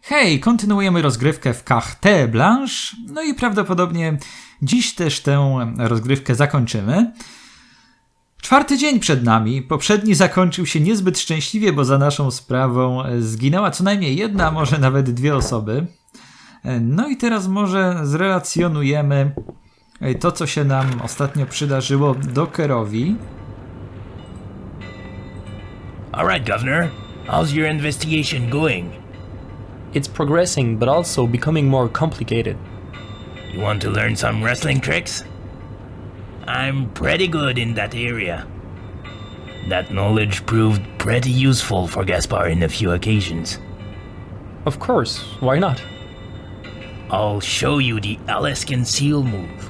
Hej, kontynuujemy rozgrywkę w Carte Blanche, no i prawdopodobnie dziś też tę rozgrywkę zakończymy. 4. dzień przed nami, poprzedni zakończył się niezbyt szczęśliwie, bo za naszą sprawą zginęła co najmniej jedna, może nawet 2 osoby. No i teraz może zrelacjonujemy to, co się nam ostatnio przydarzyło Dockerowi. Alright, Governor. How's your investigation going? It's progressing, but also becoming more complicated. You want to learn some wrestling tricks? I'm pretty good in that area. That knowledge proved pretty useful for Gaspar in a few occasions. Of course, why not? I'll show you the Alaskan seal move.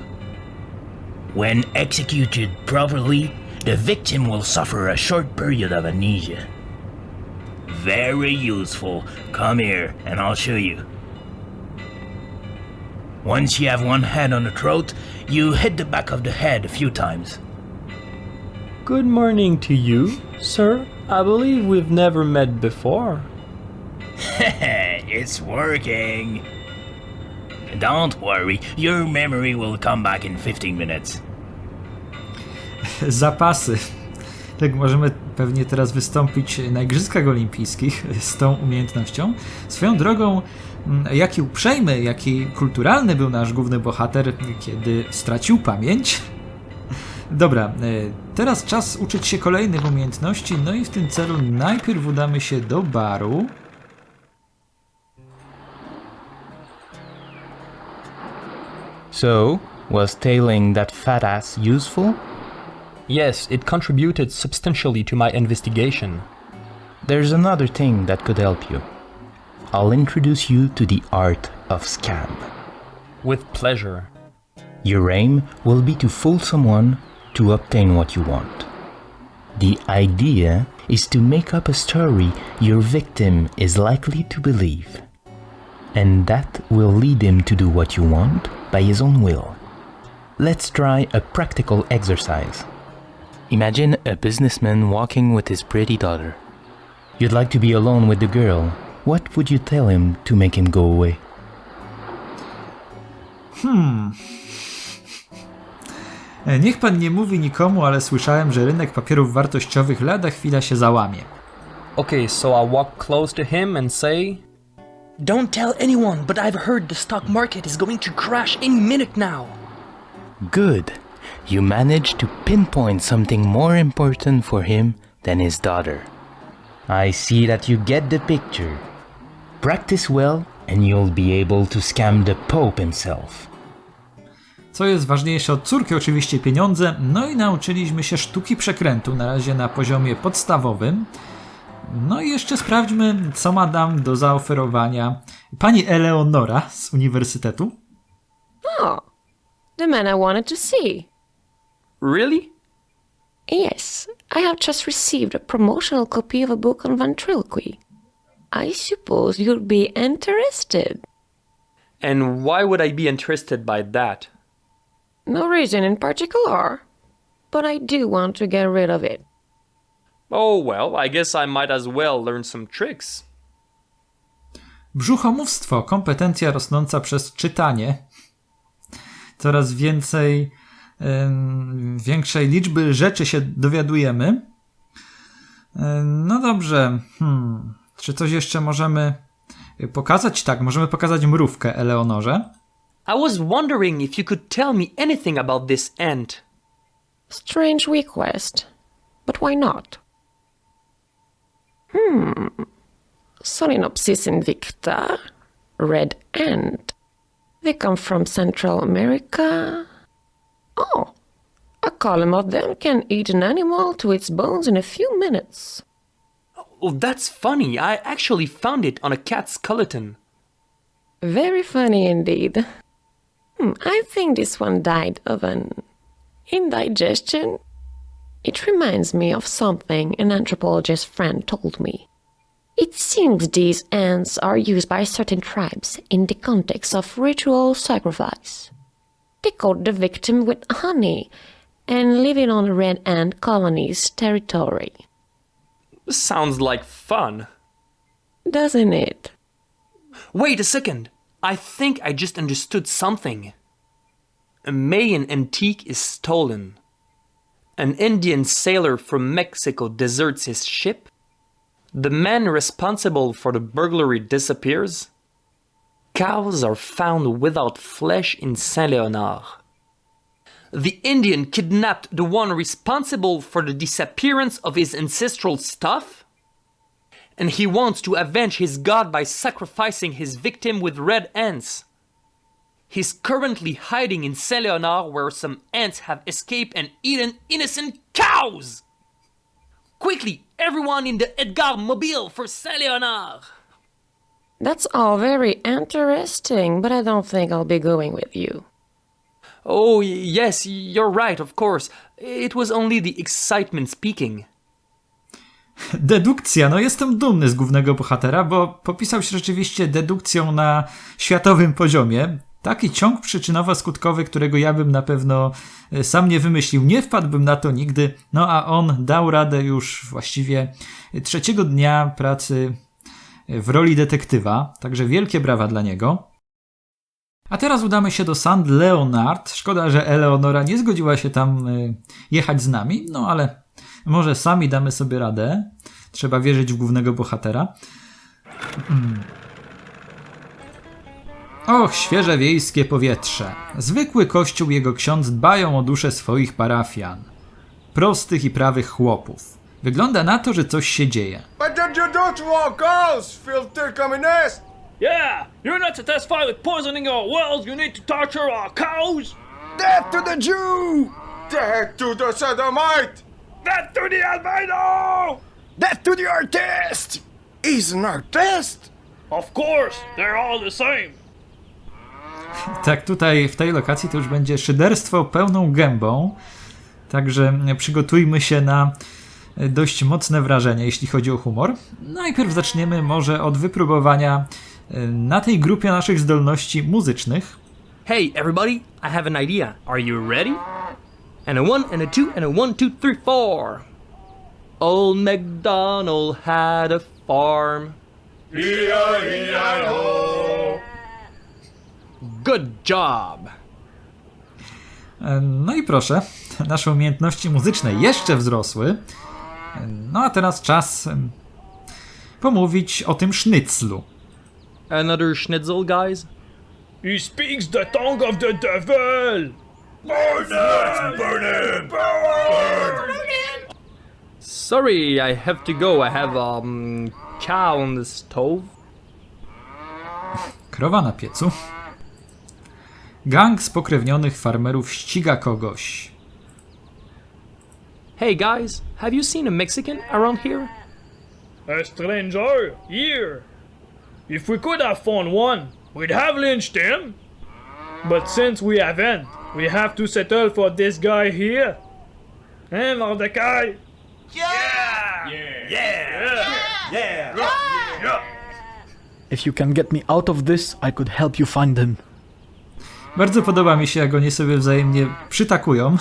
When executed properly, the victim will suffer a short period of amnesia. Very useful. Come here and I'll show you. Once you have one hand on the throat, you hit the back of the head a few times. Good morning to you, sir. I believe we've never met before. It's working. Don't worry, your memory will come back in 15 minutes. Zapasy. Tak, możemy pewnie teraz wystąpić na Igrzyskach Olimpijskich z tą umiejętnością. Swoją drogą, jaki uprzejmy, jaki kulturalny był nasz główny bohater, kiedy stracił pamięć. Dobra, teraz czas uczyć się kolejnych umiejętności, no i w tym celu najpierw udamy się do baru. So, was tailing that fat ass useful? Yes, it contributed substantially to my investigation. There's another thing that could help you. I'll introduce you to the art of scam. With pleasure. Your aim will be to fool someone to obtain what you want. The idea is to make up a story your victim is likely to believe. And that will lead him to do what you want by his own will. Let's try a practical exercise. Imagine a businessman walking with his pretty daughter. You'd like to be alone with the girl. What would you tell him to make him go away? Niech pan nie mówi nikomu, ale słyszałem, że rynek papierów wartościowych lada chwila się załamie. Okay, so I'll walk close to him and say... Don't tell anyone, but I've heard the stock market is going to crash any minute now. Good. You managed to pinpoint something more important for him than his daughter. I see that you get the picture. Practice well and you'll be able to scam the Pope himself. Co jest ważniejsze od córki? Oczywiście pieniądze. No i nauczyliśmy się sztuki przekrętu, na razie na poziomie podstawowym. No i jeszcze sprawdźmy, co ma nam do zaoferowania pani Eleonora z uniwersytetu. Oh, the man I wanted to see. Really? Yes, I have just received a promotional copy of a book on ventriloquy. I suppose you'd be interested. And why would I be interested by that? No reason in particular, but I do want to get rid of it. Oh well, I guess I might as well learn some tricks. Brzuchomówstwo, kompetencja rosnąca przez czytanie. Coraz większej liczby rzeczy się dowiadujemy. No dobrze. Czy coś jeszcze możemy pokazać? Tak, możemy pokazać mrówkę Eleonorze. I was wondering if you could tell me anything about this ant. Strange request, but why not? Solenopsis invicta, red ant. They come from Central America. Oh, a column of them can eat an animal to its bones in a few minutes. Oh, that's funny. I actually found it on a cat's skeleton. Very funny indeed. I think this one died of an indigestion. It reminds me of something an anthropologist friend told me. It seems these ants are used by certain tribes in the context of ritual sacrifice. They coat the victim with honey and live in on the red ant colony's territory. Sounds like fun. Doesn't it? Wait a second. I think I just understood something. A Mayan antique is stolen. An Indian sailor from Mexico deserts his ship. The man responsible for the burglary disappears. Cows are found without flesh in Saint-Léonard. The Indian kidnapped the one responsible for the disappearance of his ancestral stuff? And he wants to avenge his god by sacrificing his victim with red ants. He's currently hiding in Saint-Léonard where some ants have escaped and eaten innocent cows! Quickly, everyone in the Edgar Mobile for Saint-Léonard! That's all very interesting, but I don't think I'll be going with you. Oh, yes, you're right, of course. It was only the excitement speaking. Dedukcja. No jestem dumny z głównego bohatera, bo popisał się rzeczywiście dedukcją na światowym poziomie. Taki ciąg przyczynowo-skutkowy, którego ja bym na pewno sam nie wymyślił. Nie wpadłbym na to nigdy. No a on dał radę już właściwie trzeciego dnia pracy w roli detektywa. Także wielkie brawa dla niego. A teraz udamy się do Saint-Léonard. Szkoda, że Eleonora nie zgodziła się tam jechać z nami. No ale może sami damy sobie radę. Trzeba wierzyć w głównego bohatera. Och, świeże wiejskie powietrze. Zwykły kościół i jego ksiądz dbają o duszę swoich parafian. Prostych i prawych chłopów. Wygląda na to, że coś się dzieje. What did you do to our cows, filthy communist? Yeah, you're not satisfied with poisoning our wells, you need to torture our cows! Death to the Jew! Death to the sodomite! Death to the albino! Death to the artist! He's an artist! Of course, they're all the same. Tak, tutaj w tej lokacji to już będzie szyderstwo pełną gębą. Także przygotujmy się na dość mocne wrażenie, jeśli chodzi o humor. Najpierw zaczniemy może od wypróbowania na tej grupie naszych zdolności muzycznych. Hey, everybody, I have an idea. Are you ready? And a 1, and a 2, and a 1, 2, 3, 4. Old MacDonald had a farm. E-I-E-I-O! Good job! No i proszę, nasze umiejętności muzyczne jeszcze wzrosły. No a teraz czas pomówić o tym sznyclu. Another schnitzel, guys? He speaks the tongue of the devil! Sorry, I have to go. I have cow on the stove. Krowa na piecu. Gang spokrewnionych farmerów ściga kogoś. Hey guys, have you seen a Mexican around here? A stranger, here! If we could have found one, we'd have lynched him! But since we haven't, we have to settle for this guy here. Eh, Mordecai? If you can get me out of this, I could help you find him. Bardzo podoba mi się, jak oni sobie wzajemnie przytakują.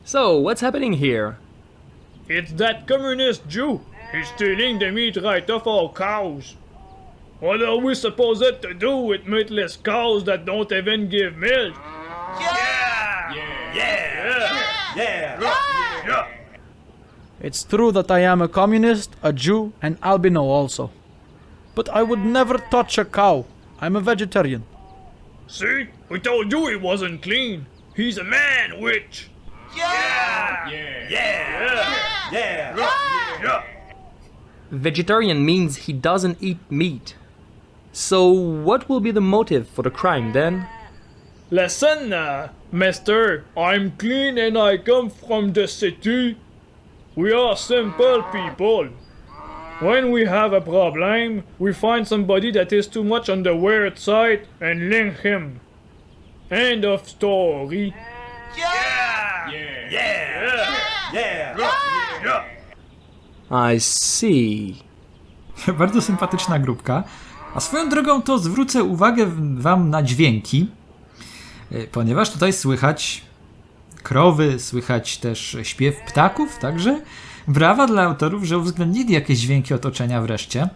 So, what's happening here? It's that communist Jew. He's stealing the meat right off our cows. What are we supposed to do with meatless cows that don't even give milk? It's true that I am a communist, a Jew, and albino also. But I would never touch a cow. I'm a vegetarian. See? We told you he wasn't clean. He's a man witch. Vegetarian means he doesn't eat meat. So, what will be the motive for the crime then? Listen, mister, I'm clean and I come from the city. We are simple people. When we have a problem, we find somebody that is too much on the weird side and lynch him. End of story. I see. Bardzo sympatyczna grupka. A swoją drogą to zwrócę uwagę wam na dźwięki, ponieważ tutaj słychać krowy, słychać też śpiew ptaków, także brawa dla autorów, że uwzględnili jakieś dźwięki otoczenia wreszcie.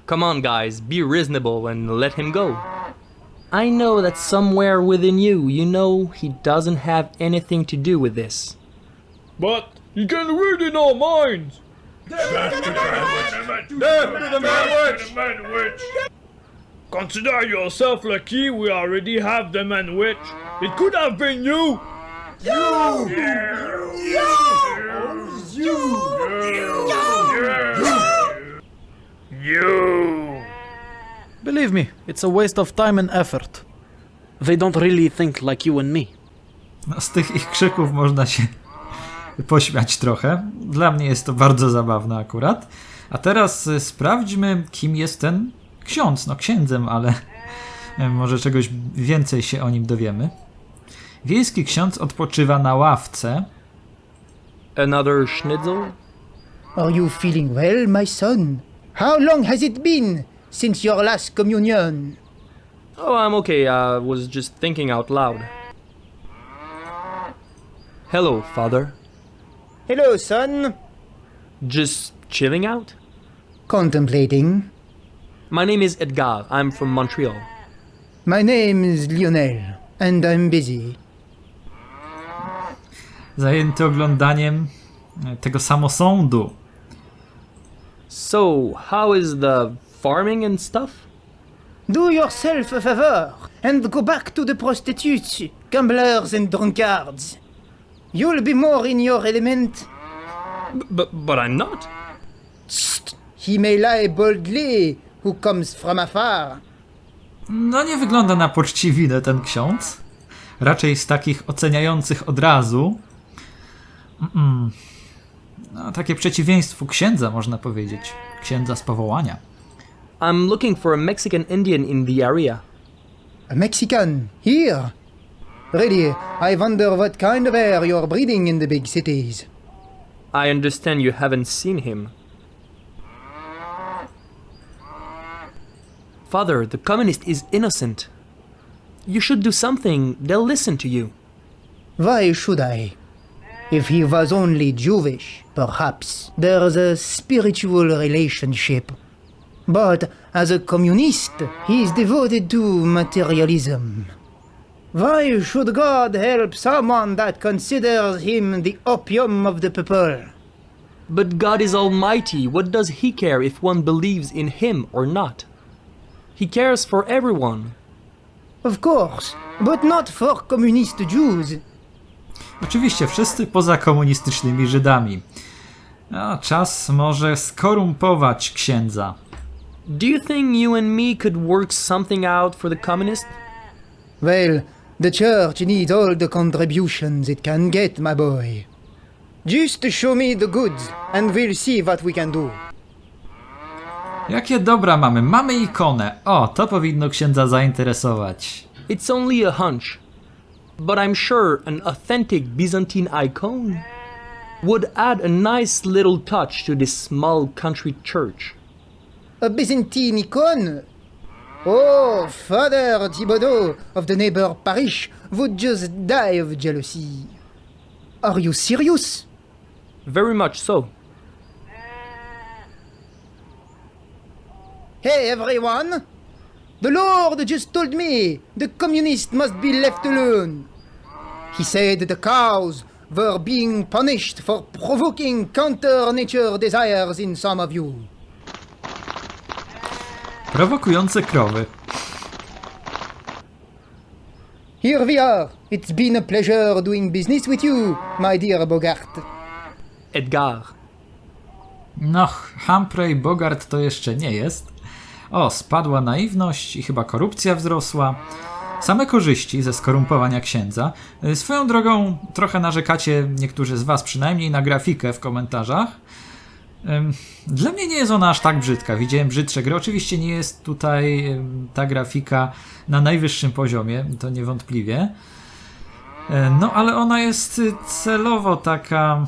Come on, guys, be reasonable and let him go. I know that somewhere within you, you know he doesn't have anything to do with this. But he can read in our minds. Consider yourself lucky we already have the man witch. It could have been you. You. Believe me, it's a waste of time and effort. They don't really think like you and me. No, z tych ich krzyków można się pośmiać trochę. Dla mnie jest to bardzo zabawne akurat. A teraz sprawdźmy, kim jest ten ksiądz. No księdzem, ale może czegoś więcej się o nim dowiemy. Wiejski ksiądz odpoczywa na ławce. Another schnitzel? Are you feeling well, my son? How long has it been since your last communion? Oh, I'm okay. I was just thinking out loud. Hello, Father. Hello, son. Just chilling out? Contemplating. My name is Edgar. I'm from Montreal. My name is Lionel, and I'm busy. Zajęty oglądaniem tego samosądu. So, how is the farming and stuff? Do yourself a favor and go back to the prostitutes, gamblers and drunkards. You'll be more in your element. But I'm not. He may lie boldly who comes from afar. No nie wygląda na poczciwinę ten ksiądz. Raczej z takich oceniających od razu. No, takie przeciwieństwo księdza, można powiedzieć. Księdza z powołania. I'm looking for a Mexican Indian in the area. A Mexican? Here? Really, I wonder what kind of air you're breathing in the big cities. I understand you haven't seen him. Father, the communist is innocent. You should do something. They'll listen to you. Why should I? If he was only Jewish, perhaps there's a spiritual relationship. But as a communist, he is devoted to materialism. Why should God help someone that considers him the opium of the people? But God is almighty. What does he care if one believes in him or not? He cares for everyone. Of course, but not for communist Jews. Oczywiście wszyscy poza komunistycznymi Żydami. No, czas może skorumpować księdza. Do you think you and me could work something out for the communists? Well, the church needs all the contributions it can get, my boy. Just show me the goods, and we'll see what we can do. Jakie dobra mamy? Mamy ikonę. O, to powinno księdza zainteresować. It's only a hunch. But I'm sure an authentic Byzantine icon would add a nice little touch to this small country church. A Byzantine icon? Oh, Father Thibodeau of the neighbor parish would just die of jealousy. Are you serious? Very much so. Hey, everyone! The Lord just told me the communists must be left alone. He said the cows were being punished for provoking counter-nature desires in some of you. Prowokujące krowy. Here we are. It's been a pleasure doing business with you, my dear Bogart. Edgar. No, Humphrey Bogart to jeszcze nie jest. O, spadła naiwność i chyba korupcja wzrosła. Same korzyści ze skorumpowania księdza. Swoją drogą trochę narzekacie, niektórzy z was przynajmniej, na grafikę w komentarzach. Dla mnie nie jest ona aż tak brzydka. Widziałem brzydsze gry. Oczywiście nie jest tutaj ta grafika na najwyższym poziomie, to niewątpliwie. No, ale ona jest celowo taka...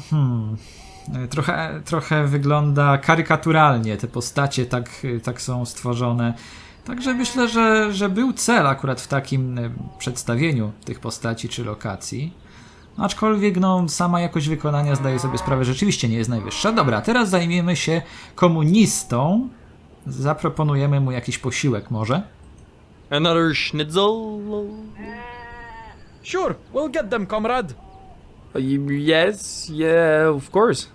Trochę wygląda karykaturalnie. Te postacie tak są stworzone. Także myślę, że był cel akurat w takim przedstawieniu tych postaci czy lokacji. Aczkolwiek no, sama jakość wykonania, zdaję sobie sprawę, rzeczywiście nie jest najwyższa. Dobra, teraz zajmiemy się komunistą. Zaproponujemy mu jakiś posiłek może. Another schnitzel? Sure, we'll get them, comrade. Yes, yeah, of course.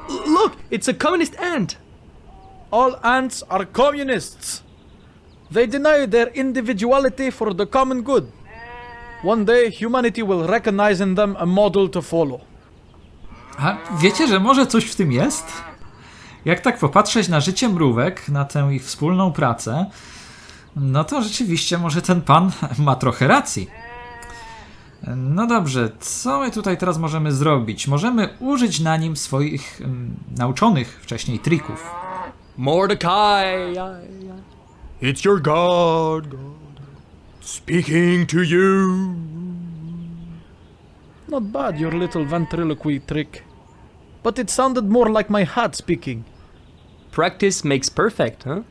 Look, it's a communist ant. All ants are communists. They deny their individuality for the common good. One day, humanity will recognize in them a model to follow. A wiecie, że może coś w tym jest? Jak tak popatrzeć na życie mrówek, na tę ich wspólną pracę, no to rzeczywiście może ten pan ma trochę racji. No dobrze, co my tutaj teraz możemy zrobić? Możemy użyć na nim swoich nauczonych wcześniej trików. Mordecai. It's your God, speaking to you. Not bad, your little ventriloquy trick. But it sounded more like my hat speaking. Practice makes perfect, huh?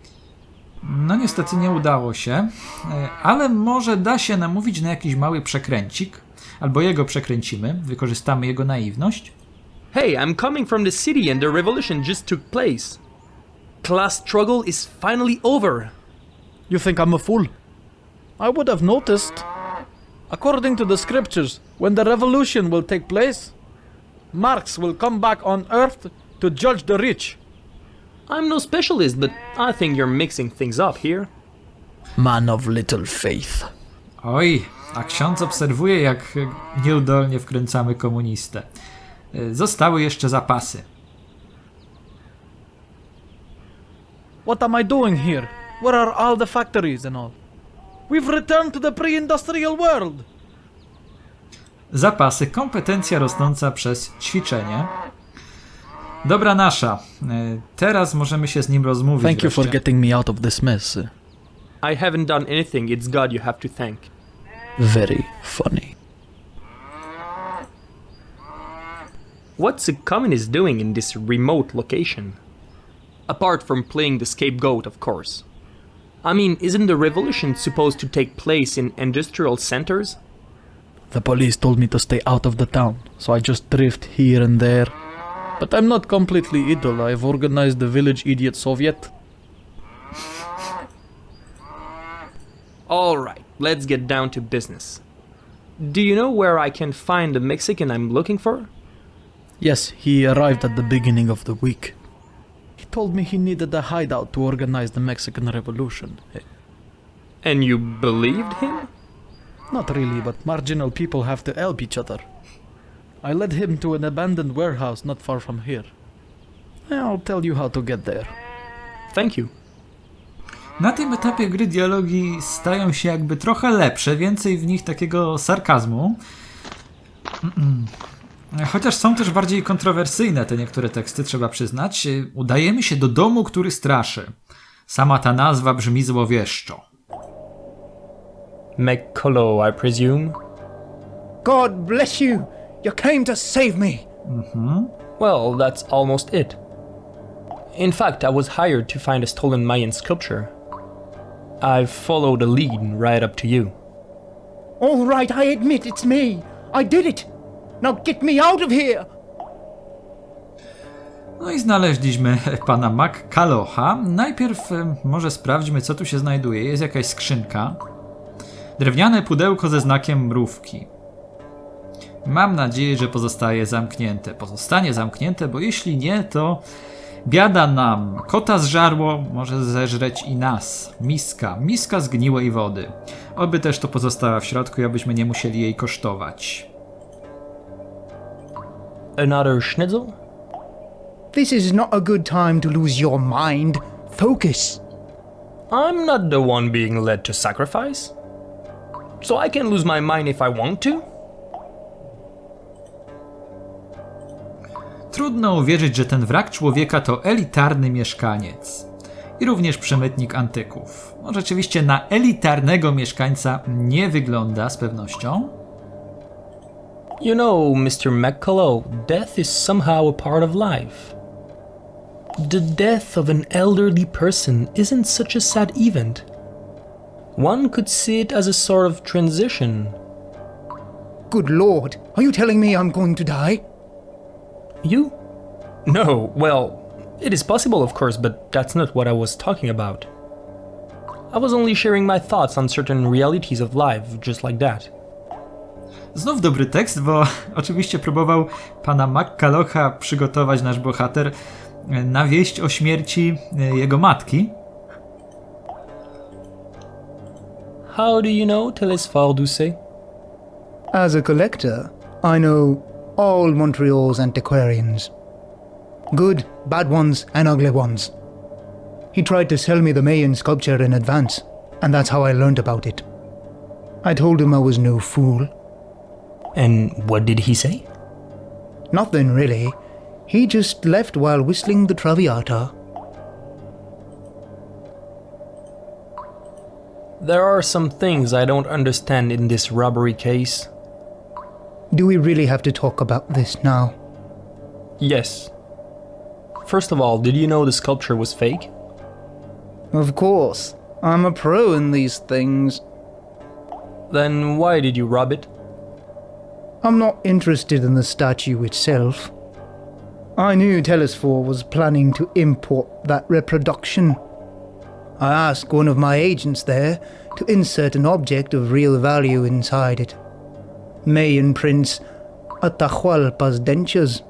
No niestety nie udało się, ale może da się namówić na jakiś mały przekręcik, albo jego przekręcimy, wykorzystamy jego naiwność. Hey, I'm coming from the city and the revolution just took place. Class struggle is finally over. You think I'm a fool? I would have noticed. According to the scriptures, when the revolution will take place, Marx will come back on Earth to judge the rich. I'm no specialist, but I think you're mixing things up here. Man of little faith. Oj, a ksiądz obserwuje, jak nieudolnie wkręcamy komunistę. Zostały jeszcze zapasy. What am I doing here? Where are all the factories and all? We've returned to the pre-industrial world. Zapasy, kompetencja rosnąca przez ćwiczenie. Dobra nasza, teraz możemy się z nim rozmówić. Thank you for wreszcie. getting me out of this mess. I haven't done anything, it's God you have to thank. Very funny. What's a communist doing in this remote location? Apart from playing the scapegoat, of course. I mean, isn't the revolution supposed to take place in industrial centers? The police told me to stay out of the town, so I just drift here and there. But I'm not completely idle. I've organized the Village Idiot Soviet. Alright, let's get down to business. Do you know where I can find the Mexican I'm looking for? Yes, he arrived at the beginning of the week. He told me he needed a hideout to organize the Mexican Revolution. And you believed him? Not really, but marginal people have to help each other. I led him to an abandoned warehouse not far from here. I'll tell you how to get there. Thank you. Na tym etapie gry dialogi stają się jakby trochę lepsze, więcej w nich takiego sarkazmu. Chociaż są też bardziej kontrowersyjne te niektóre teksty, trzeba przyznać. Udajemy się do domu, który straszy. Sama ta nazwa brzmi złowieszczo. McCullough, I presume? God bless you! You came to save me! Well, that's almost it. In fact, I was hired to find a stolen Mayan sculpture. I've followed a lead right up to you. All right, I admit it's me. I did it. Now get me out of here! No i znaleźliśmy pana McCullougha. Najpierw może sprawdźmy, co tu się znajduje. Jest jakaś skrzynka. Drewniane pudełko ze znakiem mrówki. Mam nadzieję, że pozostaje zamknięte. Pozostanie zamknięte, bo jeśli nie, to biada nam. Kota zżarło, może zeżreć i nas. Miska zgniłej wody. Oby też to pozostała w środku, abyśmy nie musieli jej kosztować. Another schnitzel? This is not a good time to lose your mind. Focus. I'm not the one being led to sacrifice. So I can lose my mind if I want to? Trudno uwierzyć, że ten wrak człowieka to elitarny mieszkaniec. I również przemytnik antyków. No, rzeczywiście na elitarnego mieszkańca nie wygląda z pewnością. You know, Mr. McCullough, death is somehow a part of life. The death of an elderly person isn't such a sad event. One could see it as a sort of transition. Good Lord, are you telling me I'm going to die? You? No, well, It is possible, of course, but that's not what I was talking about. I was only sharing my thoughts on certain realities of life, just like that. Znów dobry tekst, bo oczywiście próbował pana McCullocha przygotować nasz bohater na wieść o śmierci jego matki. How do you know Telesphore Douce? As a collector, I know all Montreal's antiquarians. Good, bad ones, and ugly ones. He tried to sell me the Mayan sculpture in advance, and that's how I learned about it. I told him I was no fool. And what did he say? Nothing really. He just left while whistling the Traviata. There are some things I don't understand in this robbery case. Do we really have to talk about this now? Yes. First of all, did you know the sculpture was fake? Of course. I'm a pro in these things. Then why did you rob it? I'm not interested in the statue itself. I knew Telesphore was planning to import that reproduction. I asked one of my agents there to insert an object of real value inside it. Mayan prints Atahualpa's dentures.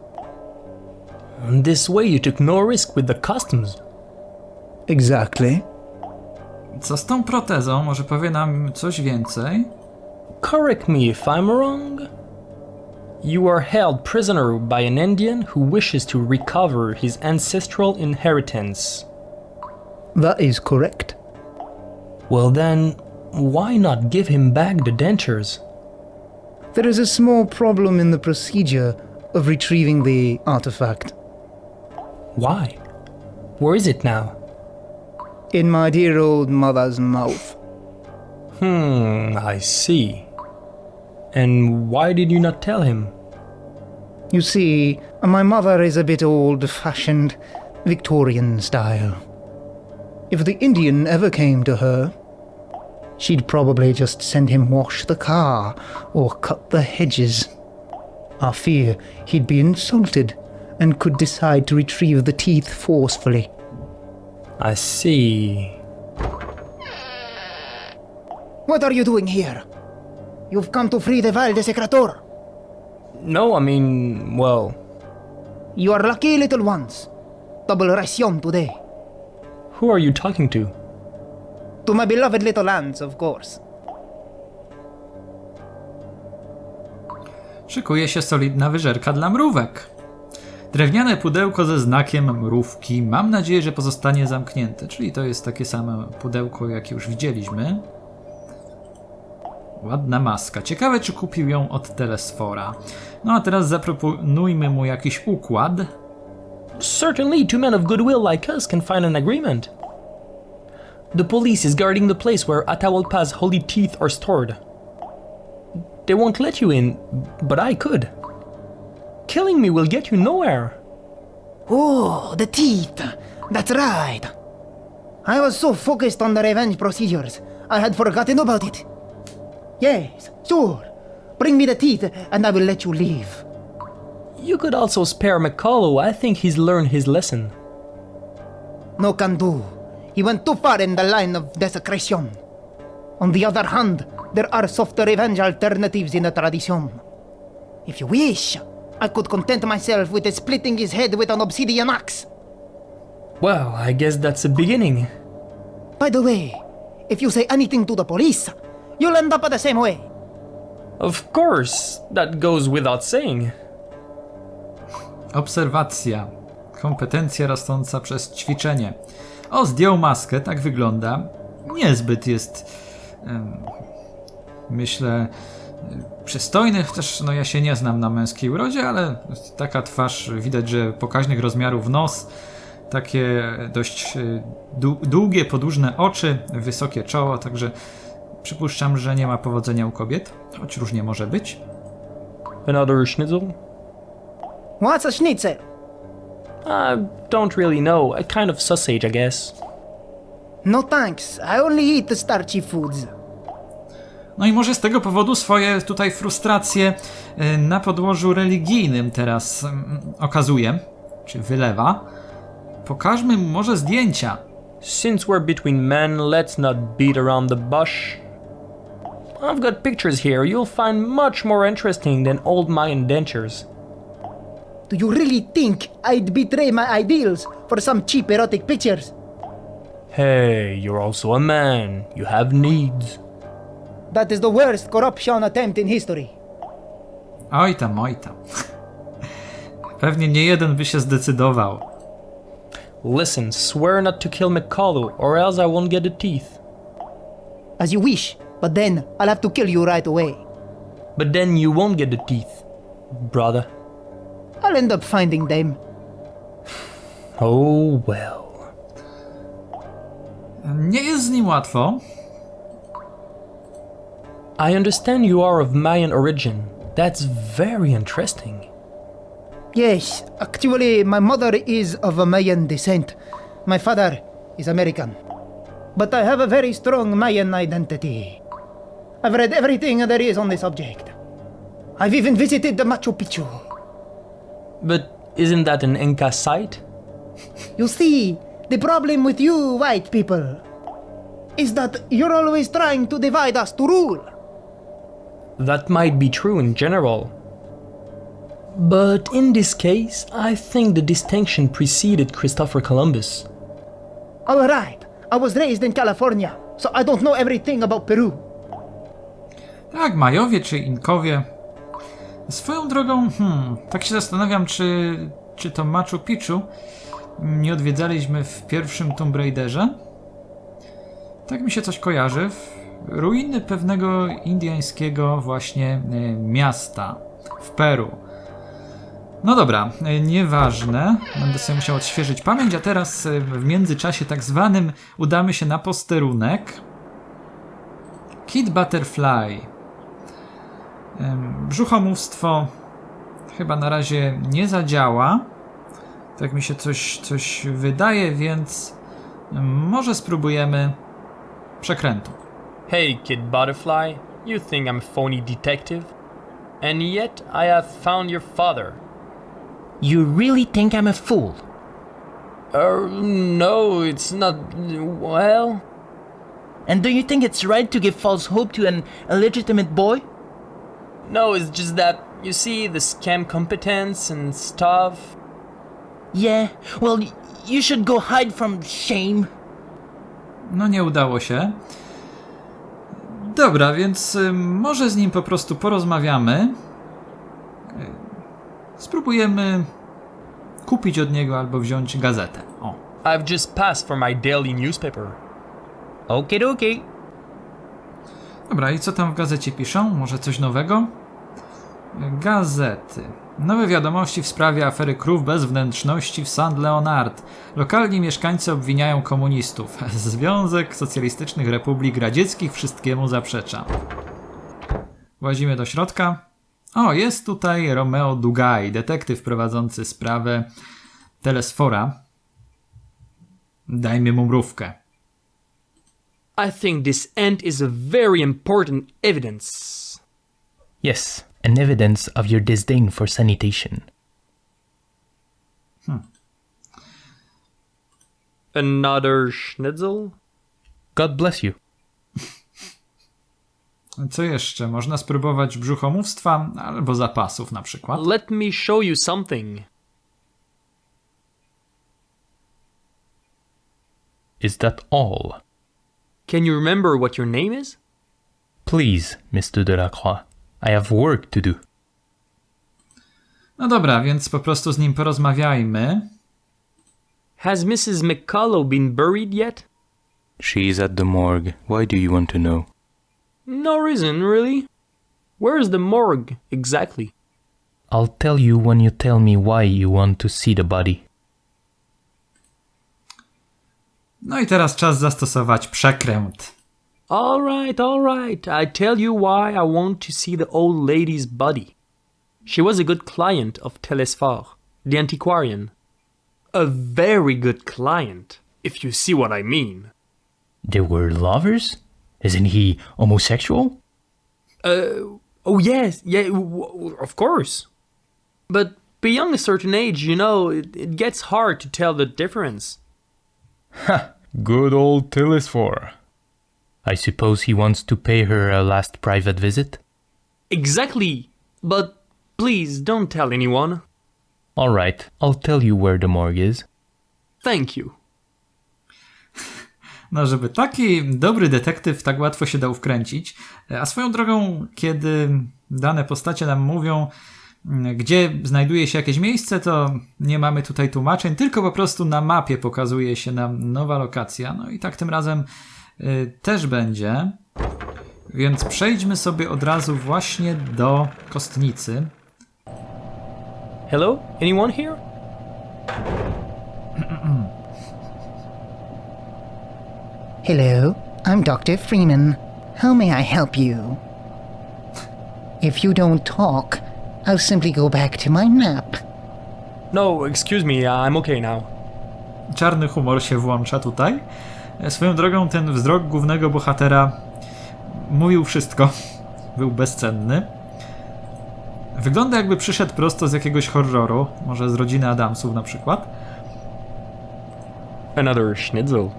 This way you took no risk with the customs. Exactly. Co z tą protezą? Może powie nam coś więcej? Correct me if I'm wrong. You are held prisoner by an Indian who wishes to recover his ancestral inheritance. That is correct. Well then, why not give him back the dentures? There is a small problem in the procedure of retrieving the artifact. Why? Where is it now? In my dear old mother's mouth. I see. And why did you not tell him? You see, my mother is a bit old-fashioned, Victorian style. If the Indian ever came to her, she'd probably just send him wash the car or cut the hedges. I fear he'd be insulted and could decide to retrieve the teeth forcefully. I see. What are you doing here? You've come to free the Val de Secretor. No, I mean, well... You are lucky, little ones. Double ration today. Who are you talking to? To my beloved little lands, of course. Szykuje się solidna wyżerka dla mrówek. Drewniane pudełko ze znakiem mrówki. Mam nadzieję, że pozostanie zamknięte. Czyli to jest takie same pudełko, jak już widzieliśmy. Ładna maska. Ciekawe, czy kupił ją od Telesfora. No a teraz zaproponujmy mu jakiś układ. Certainly, two men of goodwill like us can find an agreement. The police is guarding the place where Atahualpa's holy teeth are stored. They won't let you in, but I could. Killing me will get you nowhere. Oh, the teeth. That's right. I was so focused on the revenge procedures, I had forgotten about it. Yes, sure. Bring me the teeth and I will let you leave. You could also spare McCullough. I think he's learned his lesson. No can do. He went too far in the line of desecration. On the other hand, there are softer revenge alternatives in the tradition. If you wish, I could content myself with splitting his head with an obsidian axe. Well, I guess that's a beginning. By the way, if you say anything to the police, you'll end up the same way. Of course, that goes without saying. Obserwacja. Kompetencja rosnąca przez ćwiczenie. O, zdjął maskę, tak wygląda. Niezbyt jest, myślę, przystojny, chociaż no ja się nie znam na męskiej urodzie, ale taka twarz, widać, że pokaźnych rozmiarów nos, takie dość długie, podłużne oczy, wysokie czoło, także przypuszczam, że nie ma powodzenia u kobiet, choć różnie może być. Another schnitzel? What's a schnitzel? I don't really know. A kind of sausage, I guess. No thanks, I only eat the starchy foods. No i może z tego powodu swoje tutaj frustracje na podłożu religijnym teraz okazuje, czy wylewa. Pokażmy mu może zdjęcia. Since we're between men, let's not beat around the bush. I've got pictures here you'll find much more interesting than old Mayan dentures. Do you really think I'd betray my ideals for some cheap erotic pictures? Hey, you're also a man. You have needs. That is the worst corruption attempt in history. Oj tam, oj tam. Pewnie nie jeden by się zdecydował. Listen, swear not to kill McCullough, or else I won't get the teeth. As you wish, but then I'll have to kill you right away. But then you won't get the teeth, brother. I'll end up finding them. Oh well. Nie jest z nim łatwo. I understand you are of Mayan origin. That's very interesting. Yes, actually, my mother is of a Mayan descent. My father is American. But I have a very strong Mayan identity. I've read everything there is on the subject. I've even visited the Machu Picchu. But isn't that an Inca site? You see, the problem with you white people is that you're always trying to divide us to rule. That might be true in general. But in this case, I think the distinction preceded Christopher Columbus. All right, I was raised in California, so I don't know everything about Peru. Tak, Majowie czy Inkowie. Swoją drogą, tak się zastanawiam, czy to Machu Picchu nie odwiedzaliśmy w pierwszym Tomb Raiderze? Tak mi się coś kojarzy. Ruiny pewnego indyjskiego właśnie miasta w Peru. No dobra, nieważne. Będę sobie musiał odświeżyć pamięć, a teraz w międzyczasie tak zwanym udamy się na posterunek. Kid Butterfly. Brzuchomówstwo chyba na razie nie zadziała. Tak mi się coś wydaje, więc może spróbujemy przekrętu. Hey, Kid Butterfly, you think I'm a phony detective? And yet I have found your father. You really think I'm a fool? No, it's not... well... And do you think it's right to give false hope to an illegitimate boy? No, it's just that, you see, the scam competence and stuff... Yeah, well, you should go hide from shame. No nie udało się. Dobra, więc może z nim po prostu porozmawiamy. Spróbujemy kupić od niego albo wziąć gazetę. O. I've just passed for my daily newspaper. Okidoki. Dobra, i co tam w gazecie piszą? Może coś nowego? Gazety. Nowe wiadomości w sprawie afery krów bez wnętrzności w St. Leonard. Lokalni mieszkańcy obwiniają komunistów. Związek Socjalistycznych Republik Radzieckich wszystkiemu zaprzecza. Włazimy do środka. O, jest tutaj Romeo Dugay, detektyw prowadzący sprawę Telesfora. Dajmy mu mrówkę. I think this end is a very important evidence. Yes, an evidence of your disdain for sanitation. Another schnitzel? God bless you. Co jeszcze? Można spróbować brzuchomówstwa albo zapasów na przykład. Let me show you something. Is that all? Can you remember what your name is? Please, Mr. Delacroix. I have work to do. No dobra, więc po prostu z nim porozmawiajmy. Has Mrs. McCullough been buried yet? She's at the morgue. Why do you want to know? No reason, really. Where's the morgue, exactly? I'll tell you when you tell me why you want to see the body. No i teraz czas zastosować przekręt. All right. I tell you why I want to see the old lady's body. She was a good client of Telesphore, the antiquarian. A very good client, if you see what I mean. They were lovers? Isn't he homosexual? Oh yes, yeah, of course. But beyond a certain age, you know, it gets hard to tell the difference. Ha! Good old Tillisfor. I suppose he wants to pay her a last private visit? Exactly. But please don't tell anyone. All right, I'll tell you where the morgue is. Thank you. No, żeby taki dobry detektyw tak łatwo się dał wkręcić. A swoją drogą, kiedy dane postacie nam mówią, gdzie znajduje się jakieś miejsce, to nie mamy tutaj tłumaczeń, tylko po prostu na mapie pokazuje się nam nowa lokacja. No i tak tym razem też będzie. Więc przejdźmy sobie od razu właśnie do kostnicy. Hello? Anyone here? Hello, I'm Dr. Freeman. How may I help you? If you don't talk, I'll simply go back to my nap. No, excuse me, I'm okay now. Czarny humor się włącza tutaj. Swoją drogą ten wzrok głównego bohatera mówił wszystko. Był bezcenny. Wygląda jakby przyszedł prosto z jakiegoś horroru. Może z rodziny Adamsów na przykład. Another schnitzel.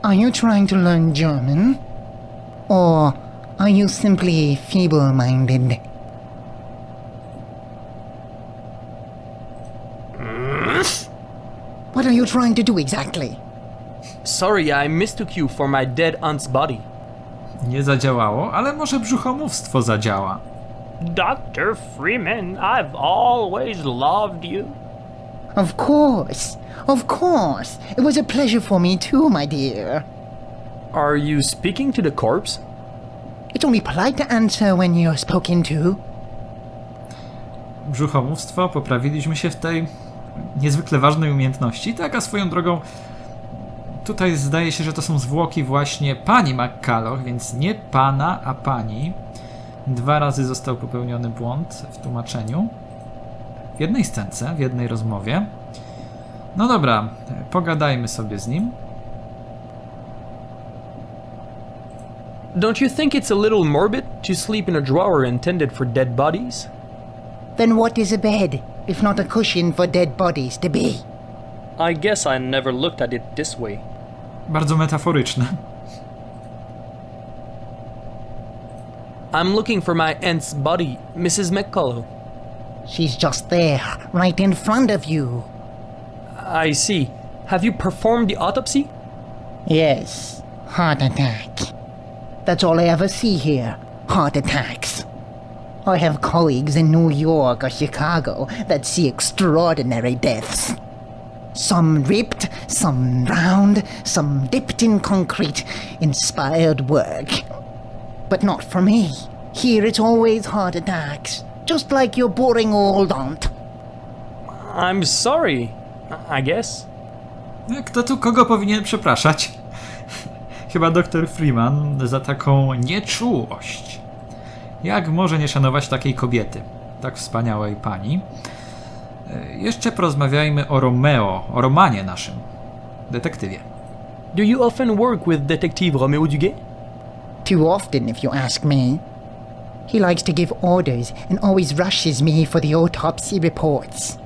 Are you trying to learn German? Or are you simply feeble-minded? What are you trying to do exactly? Sorry, I mistook you for my dead aunt's body. Nie zadziałało, ale może brzuchomówstwo zadziała. Dr. Freeman, I've always loved you. Of course. Of course. It was a pleasure for me too, my dear. Are you speaking to the corpse? It's only polite to answer when you're spoken to. Brzuchomówstwo, poprawiliśmy się w tej niezwykle ważnej umiejętności. Tak, a swoją drogą tutaj zdaje się, że to są zwłoki właśnie pani McCulloch, więc nie pana, a pani. 2 razy został popełniony błąd w tłumaczeniu. W jednej scence, w jednej rozmowie. No dobra, pogadajmy sobie z nim. Don't you think it's a little morbid to sleep in a drawer intended for dead bodies? Then what is a bed, if not a cushion for dead bodies to be? I guess I never looked at it this way. Bardzo metaforyczne. I'm looking for my aunt's body, Mrs. McCullough. She's just there, right in front of you. I see. Have you performed the autopsy? Yes, heart attack. That's all I ever see here, heart attacks. I have colleagues in New York or Chicago that see extraordinary deaths. Some ripped, some round, some dipped in concrete, inspired work. But not for me. Here it's always heart attacks, just like your boring old aunt. I'm sorry, I guess. Kto tu kogo powinien przepraszać? Chyba dr Freeman za taką nieczułość. Jak może nie szanować takiej kobiety? Tak wspaniałej pani. Jeszcze porozmawiajmy o Romeo, o Romanie naszym. Detektywie. Do you often work with Detective Romeo Duguay? Too often, if you ask me. He likes to give orders and always rushes me for the autopsy reports.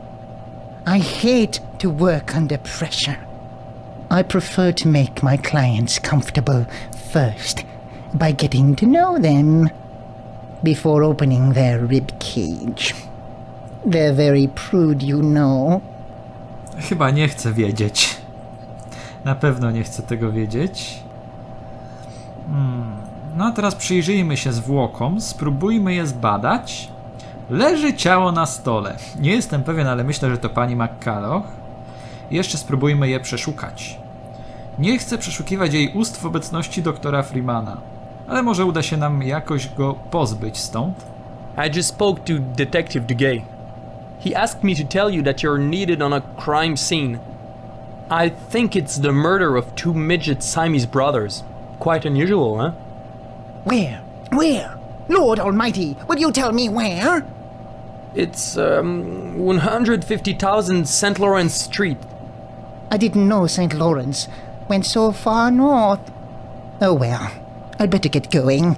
I hate to work under pressure. I prefer to make my clients comfortable first by getting to know them before opening their rib cage. They're very prude, you know. Chyba nie chcę wiedzieć. Na pewno nie chcę tego wiedzieć. No a teraz przyjrzyjmy się zwłokom, spróbujmy je zbadać. Leży ciało na stole. Nie jestem pewien, ale myślę, że to pani McCulloch. Jeszcze spróbujmy je przeszukać. Nie chcę przeszukiwać jej ust w obecności doktora Freemana, ale może uda się nam jakoś go pozbyć stąd. I just spoke to Detective Duguay. He asked me to tell you that you're needed on a crime scene. I think it's the murder of 2 midget Siamese brothers. Quite unusual, huh? Where? Where? Lord Almighty, will you tell me where? It's 150,000 St. Lawrence Street. I didn't know St. Lawrence went so far north. Oh well, I'd better get going.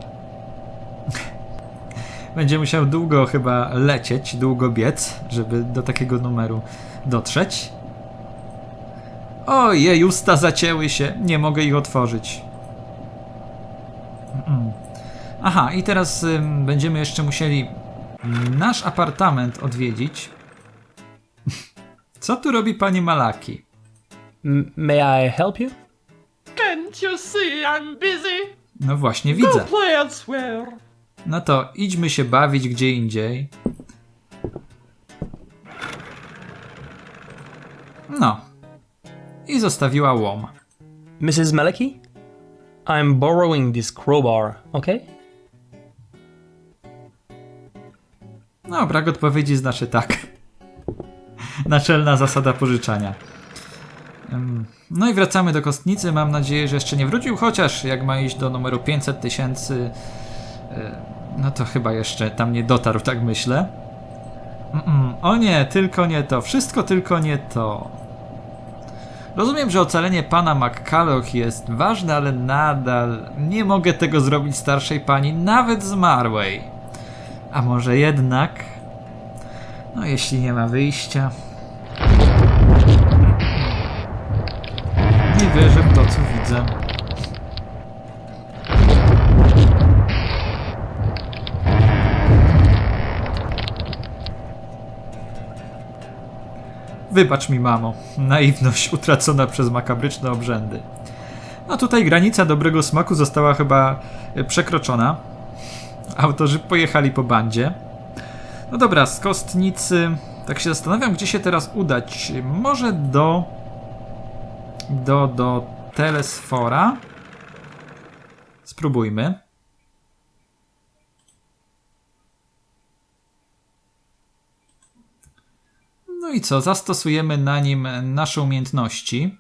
Będzie musiał długo chyba lecieć, długo biec, żeby do takiego numeru dotrzeć. Ojej, usta zacięły się, nie mogę ich otworzyć. Aha, i teraz będziemy jeszcze musieli nasz apartament odwiedzić. Co tu robi pani Malaki? May I help you? Can't you see I'm busy? No właśnie, widzę. Go play elsewhere. No to idźmy się bawić gdzie indziej. No. I zostawiła łom. Mrs. Malaki? I'm borrowing this crowbar, okay? No, brak odpowiedzi znaczy tak. Naczelna zasada pożyczania. No i wracamy do kostnicy. Mam nadzieję, że jeszcze nie wrócił, chociaż jak ma iść do numeru 500 000, no to chyba jeszcze tam nie dotarł, tak myślę. O nie, tylko nie to. Wszystko tylko nie to. Rozumiem, że ocalenie pana McCulloch jest ważne, ale nadal nie mogę tego zrobić starszej pani, nawet zmarłej. A może jednak? No jeśli nie ma wyjścia... Nie wierzę w to, co widzę. Wybacz mi, mamo. Naiwność utracona przez makabryczne obrzędy. No tutaj granica dobrego smaku została chyba przekroczona. Autorzy pojechali po bandzie. No dobra, z kostnicy... Tak się zastanawiam, gdzie się teraz udać. Może do Telesfora. Spróbujmy. No i co? Zastosujemy na nim nasze umiejętności.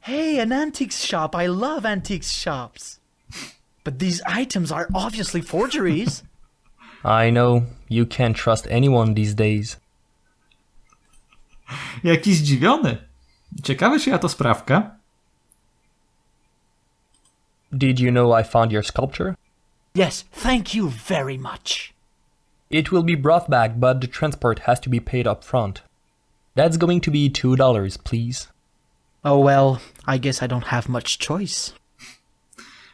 Hey, an antiques shop. I love antiques shops. But these items are obviously forgeries. I know, you can't trust anyone these days. Jaki zdziwiony. Ciekawe, czy ja to sprawka. Did you know I found your sculpture? Yes, thank you very much. It will be brought back, but the transport has to be paid up front. That's going to be $2, please. Oh well, I guess I don't have much choice.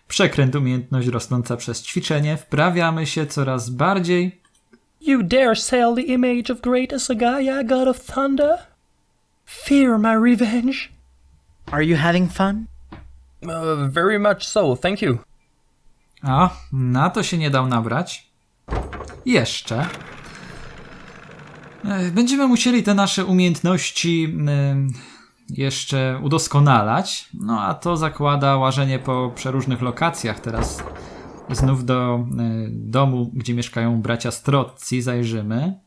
Przekręt, umiejętność rosnąca przez ćwiczenie. Wprawiamy się coraz bardziej. You dare sell the image of great Asagaya, god of thunder? Fear my revenge. Are you having fun? Very much so, thank you. A, na to się nie dał nabrać. Jeszcze. Będziemy musieli te nasze umiejętności jeszcze udoskonalać. No a to zakłada łażenie po przeróżnych lokacjach. Teraz znów do domu, gdzie mieszkają bracia Strozzi, zajrzymy.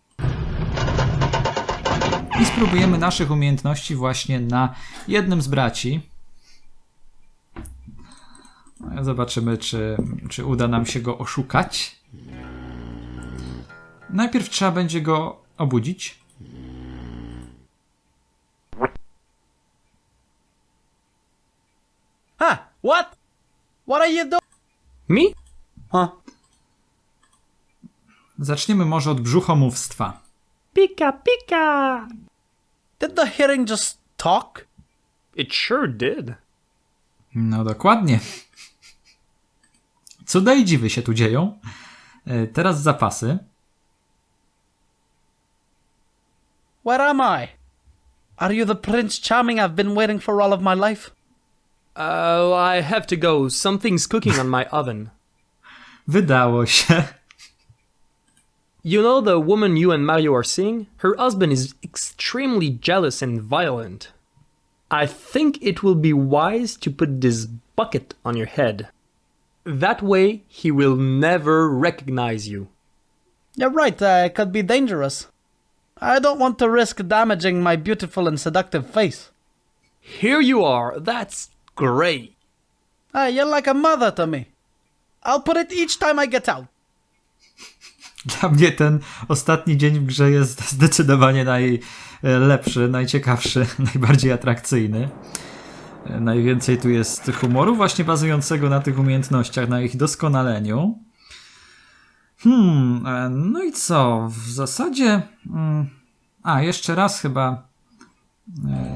I spróbujemy naszych umiejętności właśnie na jednym z braci. Zobaczymy, czy uda nam się go oszukać. Najpierw trzeba będzie go obudzić. Huh, what? What are you doing? Me? Huh? Zaczniemy może od brzuchomówstwa. Pika, pika! Did the hearing just talk? It sure did. No dokładnie. Cuda i dziwy się tu dzieją. Teraz zapasy. Where am I? Are you the Prince Charming I've been waiting for all of my life? I have to go. Something's cooking on my oven. Wydało się. You know the woman you and Mario are seeing? Her husband is extremely jealous and violent. I think it will be wise to put this bucket on your head. That way, he will never recognize you. You're right, it could be dangerous. I don't want to risk damaging my beautiful and seductive face. Here you are. That's great. Hey, you're like a mother to me. I'll put it each time I get out. Dla mnie ten ostatni dzień w grze jest zdecydowanie najlepszy, najciekawszy, najbardziej atrakcyjny. najwięcej tu jest humoru, właśnie bazującego na tych umiejętnościach, na ich doskonaleniu. No i co? W zasadzie... jeszcze raz chyba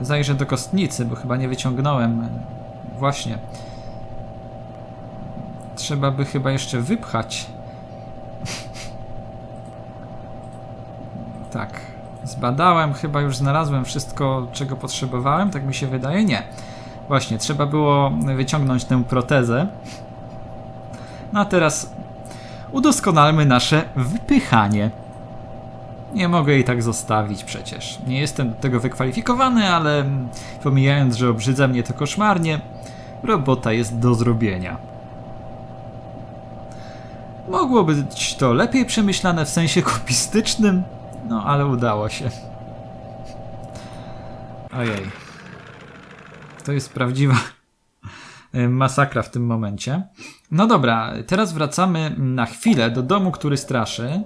zajrzę do kostnicy, bo chyba nie wyciągnąłem. Właśnie. Trzeba by chyba jeszcze wypchać. Tak. Zbadałem, chyba już znalazłem wszystko, czego potrzebowałem, tak mi się wydaje. Nie. Właśnie, trzeba było wyciągnąć tę protezę. No a teraz udoskonalmy nasze wypychanie. Nie mogę jej tak zostawić przecież. Nie jestem do tego wykwalifikowany, ale pomijając, że obrzydza mnie to koszmarnie, robota jest do zrobienia. Mogło być to lepiej przemyślane w sensie kubistycznym, no ale udało się. Ojej. To jest prawdziwa masakra w tym momencie. No dobra, teraz wracamy na chwilę do domu, który straszy.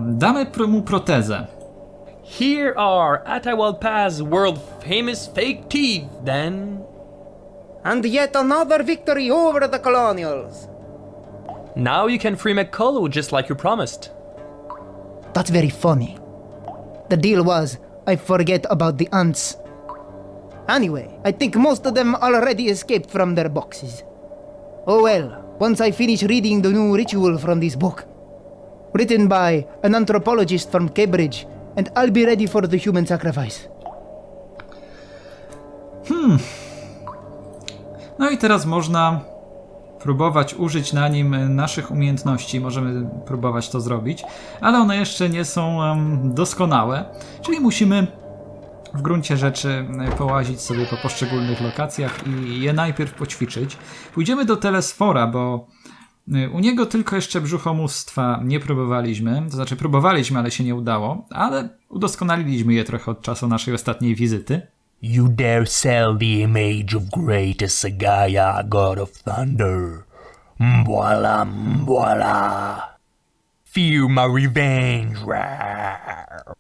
Damy mu protezę. Here are Atahualpa's world famous fake teeth, then. And yet another victory over the colonials. Now you can free McCullough just like you promised. That's very funny. The deal was, I forget about the ants. Anyway, I think most of them already escaped from their boxes. Oh well, once I finish reading the new ritual from this book, written by an anthropologist from Cambridge, and I'll be ready for the human sacrifice. No i teraz można próbować użyć na nim naszych umiejętności. Możemy próbować to zrobić, ale one jeszcze nie są doskonałe, czyli musimy w gruncie rzeczy połazić sobie po poszczególnych lokacjach i je najpierw poćwiczyć. Pójdziemy do Telesfora, bo u niego tylko jeszcze brzuchomówstwa nie próbowaliśmy, to znaczy próbowaliśmy, ale się nie udało, ale udoskonaliliśmy je trochę od czasu naszej ostatniej wizyty. You dare sell the image of greatest Sagaya, god of thunder. Mbwala, mbwala. Feel my revenge. Rawr.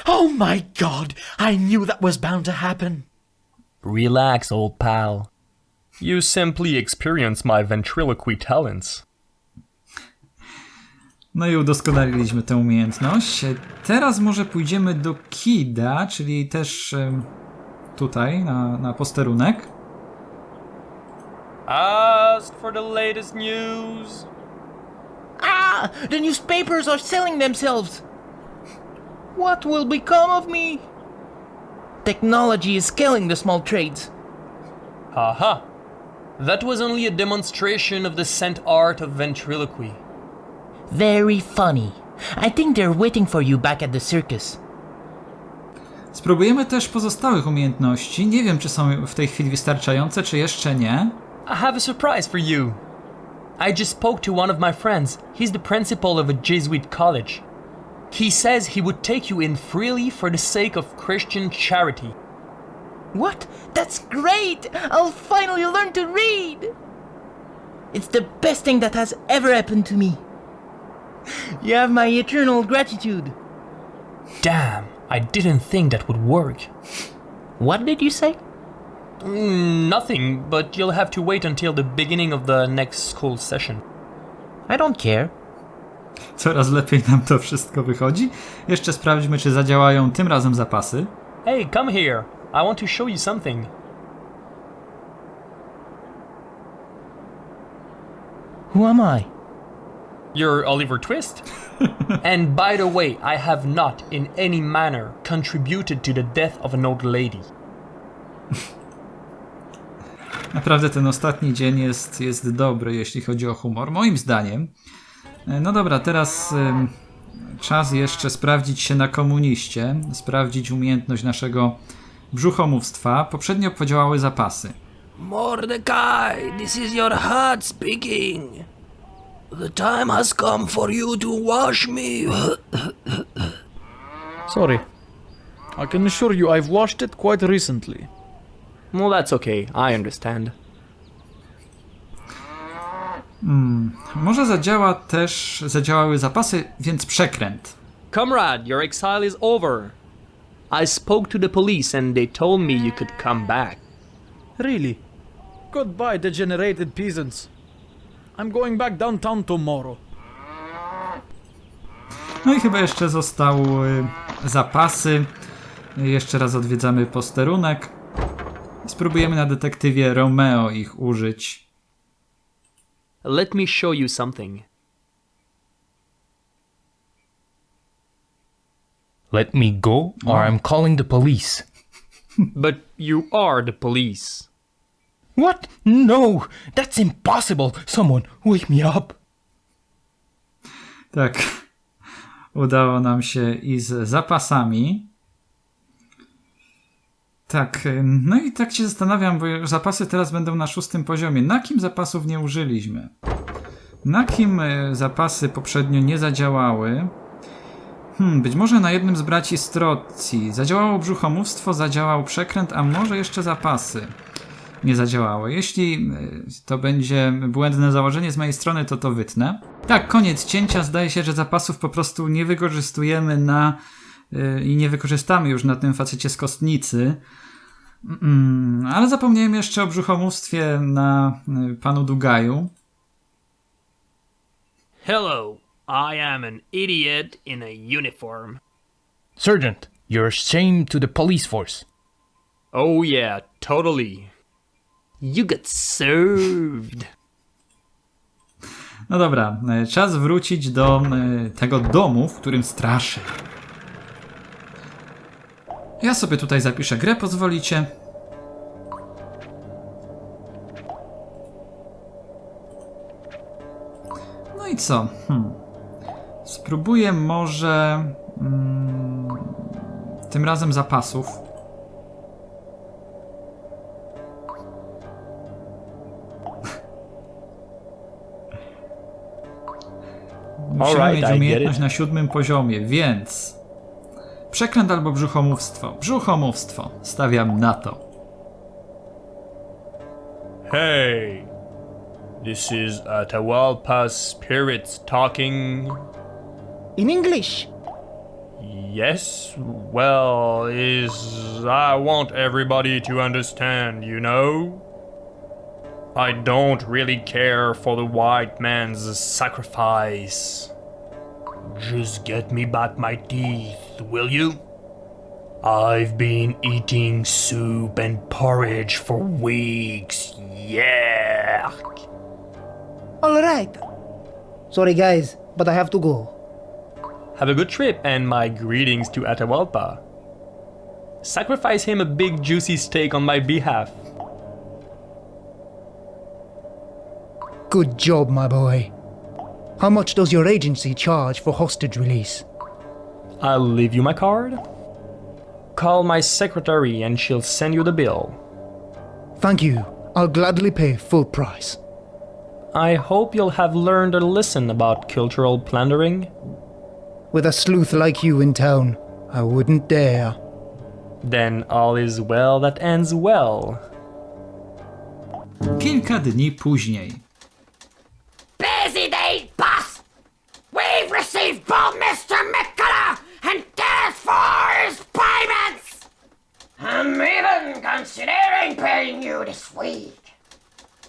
Oh my god, I knew that was bound to happen. Relax, old pal. You simply experience my ventriloquy talents. No i udoskonaliliśmy tę umiejętność. Teraz może pójdziemy do Kida, czyli też tutaj na posterunek. Ask for the latest news. Ah! The newspapers are selling themselves! What will become of me? Technology is killing the small trades. Haha. That was only a demonstration of the scent art of ventriloquy. Very funny. I think they're waiting for you back at the circus. Spróbujemy też pozostałych umiejętności. Nie wiem, czy są w tej chwili wystarczające, czy jeszcze nie. I have a surprise for you. I just spoke to one of my friends. He's the principal of a Jesuit college. He says he would take you in freely for the sake of Christian charity. What? That's great! I'll finally learn to read! It's the best thing that has ever happened to me. You have my eternal gratitude. Damn, I didn't think that would work. What did you say? Nothing, but you'll have to wait until the beginning of the next school session. I don't care. Coraz lepiej nam to wszystko wychodzi. Jeszcze sprawdźmy, czy zadziałają tym razem zapasy. Hey, come here. I want to show you something. Who am I? You're Oliver Twist? And by the way, I have not in any manner contributed to the death of an old lady. Naprawdę ten ostatni dzień jest dobry, jeśli chodzi o humor, moim zdaniem. No dobra, teraz czas jeszcze sprawdzić się na komuniście, sprawdzić umiejętność naszego brzuchomówstwa. Poprzednio podziałały zapasy. Mordecai, this is your heart speaking. The time has come for you to wash me. Sorry. I can assure you I've washed it quite recently. Well, that's okay. I understand. Może zadziałały zapasy, więc przekręt. Comrade, your exile is over. I spoke to the police and they told me you could come back. Really? Goodbye, degenerated peasants. I'm going back downtown tomorrow. No i chyba jeszcze zostały zapasy. Jeszcze raz odwiedzamy posterunek. Spróbujemy na detektywie Romeo ich użyć. Let me show you something. Let me go, or I'm calling the police. But you are the police. What? No! That's impossible! Someone wake me up! Tak. Udało nam się i z zapasami. Tak, no i tak się zastanawiam, bo zapasy teraz będą na 6. poziomie. Na kim zapasów nie użyliśmy? Na kim zapasy poprzednio nie zadziałały? Być może na jednym z braci Strocji. Zadziałało brzuchomówstwo, zadziałał przekręt, a może jeszcze zapasy nie zadziałały. Jeśli to będzie błędne założenie z mojej strony, to wytnę. Tak, koniec cięcia. Zdaje się, że zapasów po prostu nie wykorzystujemy i nie wykorzystamy już na tym facecie z kostnicy. Ale zapomniałem jeszcze o brzuchomówstwie na panu Dugaju. Hello, I am an idiot in a uniform. Sergeant, you're a shame to the police force. Oh yeah, totally. You got served. No dobra, czas wrócić do tego domu, w którym straszy. Ja sobie tutaj zapiszę grę, pozwolicie. No i co? Spróbuję może tym razem zapasów. Musimy mieć umiejętność na 7. poziomie, więc przekręt albo brzuchomówstwo. Brzuchomówstwo. Stawiam na to. Hey, this is Atahualpa's spirits talking. In English? Yes, well, I want everybody to understand, you know? I don't really care for the white man's sacrifice. Just get me back my teeth, will you? I've been eating soup and porridge for weeks, yeah. All right. Sorry, guys, but I have to go. Have a good trip and my greetings to Atahualpa. Sacrifice him a big juicy steak on my behalf. Good job, my boy. How much does your agency charge for hostage release? I'll leave you my card. Call my secretary and she'll send you the bill. Thank you. I'll gladly pay full price. I hope you'll have learned a lesson about cultural plundering. With a sleuth like you in town, I wouldn't dare. Then all is well that ends well. Kilka dni później. Busy day, boss! We've received both Mr. McCullough and Dennis for his payments! I'm even considering paying you this week.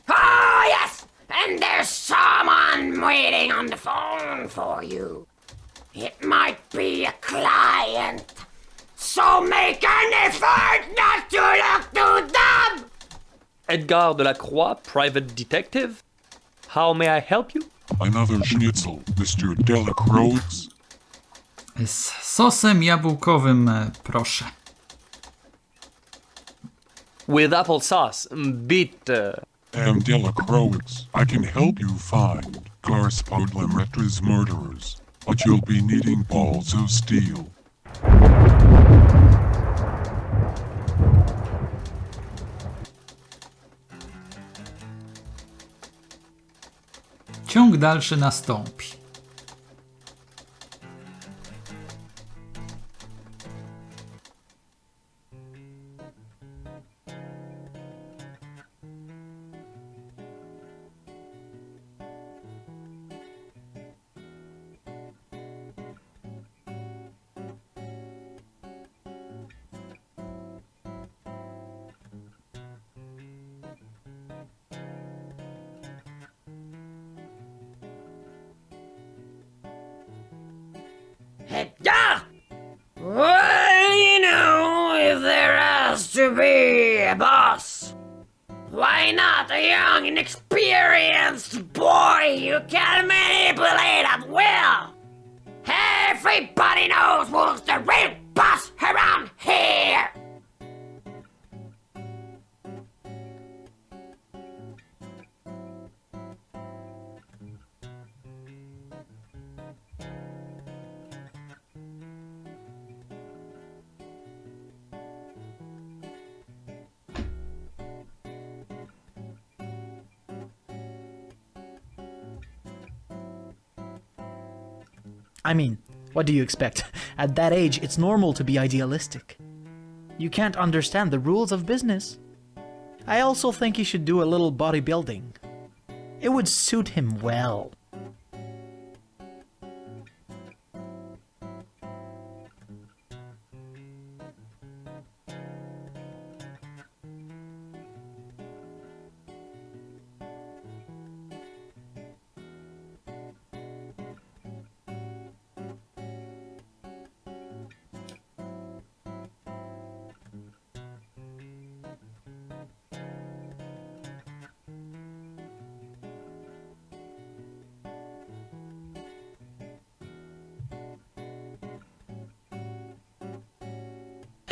Oh, yes! And there's someone waiting on the phone for you. It might be a client. So make an effort not to look too dumb! Edgar Delacroix, private detective. How may I help you? Another schnitzel, Mr. Delacroix. Z sosem jabłkowym, proszę. With applesauce, bitte. I'm Delacroix. I can help you find Garspodlemetra's murderers, but you'll be needing balls of steel. Ciąg dalszy nastąpi. to be a boss? Why not a young, inexperienced boy you can manipulate at will? Everybody knows who's the real boss around here! I mean, what do you expect? At that age, it's normal to be idealistic. You can't understand the rules of business. I also think he should do a little bodybuilding. It would suit him well.